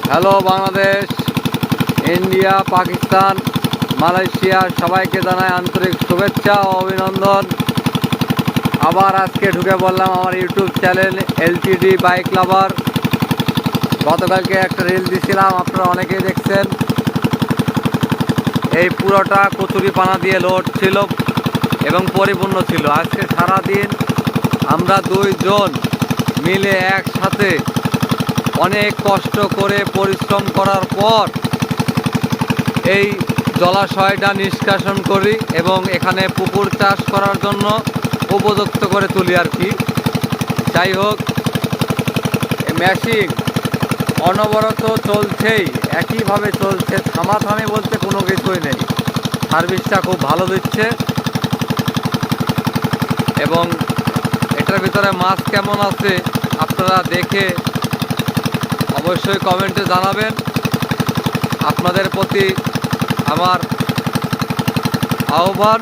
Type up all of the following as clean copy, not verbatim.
Hello Bangladesh, India, Pakistan, Malaysia সবাইকে জানাই আন্তরিক শুভেচ্ছা ও অভিনন্দন। আবার আজকে ঢুকে বললাম আমার ইউটিউব চ্যানেল এলটিডি বাইক লাভার। গতকালকে একটা রিল দিছিলাম, আপনারা অনেকেই দেখছেন। এই পুরোটা কচুরি পানা দিয়ে লোড ছিল এবং পরিপূর্ণ ছিল। আজকে সারাদিন আমরা দুইজন মিলে একসাথে অনেক কষ্ট করে পরিশ্রম করার পর এই জলাশয়টা নিষ্কাশন করি এবং এখানে পুকুর চাষ করার জন্য উপযুক্ত করে তুলি আর কি। যাই হোক, মেশিন অনবরত চলছেই, একইভাবে চলছে, থামাথামি বলতে কোনো কিছুই নেই। সার্ভিসটা খুব ভালো দিচ্ছে এবং এটার ভিতরে মাছ কেমন আছে আপনারা দেখে অবশ্যই কমেন্টে জানাবেন। আপনাদের প্রতি আমার আহ্বান।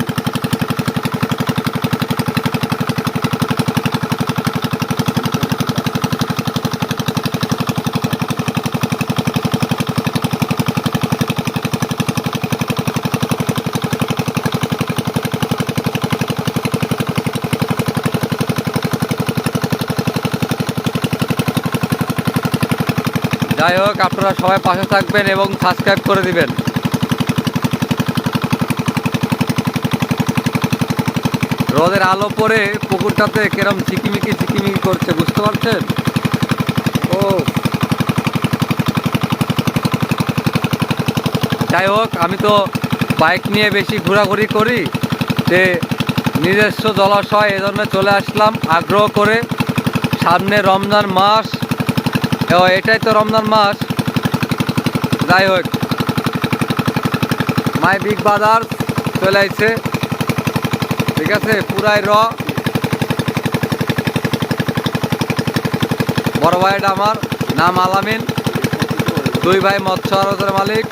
যাই হোক, আপনারা সবাই পাশে থাকবেন এবং সাবস্ক্রাইব করে দিবেন। রোদের আলো পরে পুকুরটাতে কিরম ঝিকিমিকি করছে, বুঝতে পারছেন? ও যাই হোক, আমি তো বাইক নিয়ে বেশি ঘোরাঘুরি করি, যে নিজস্ব জলাশয় এজন্য চলে আসলাম আগ্রহ করে। সামনে রমজান মাস, এটাই তো রমজান মাস। যাই হোক, মাই বিগ বাজার চলে আসছে, ঠিক আছে। পুরাই বড় ভাইটা আমার নাম আলামিন, দুই ভাই মৎস্য আড়তের মালিক।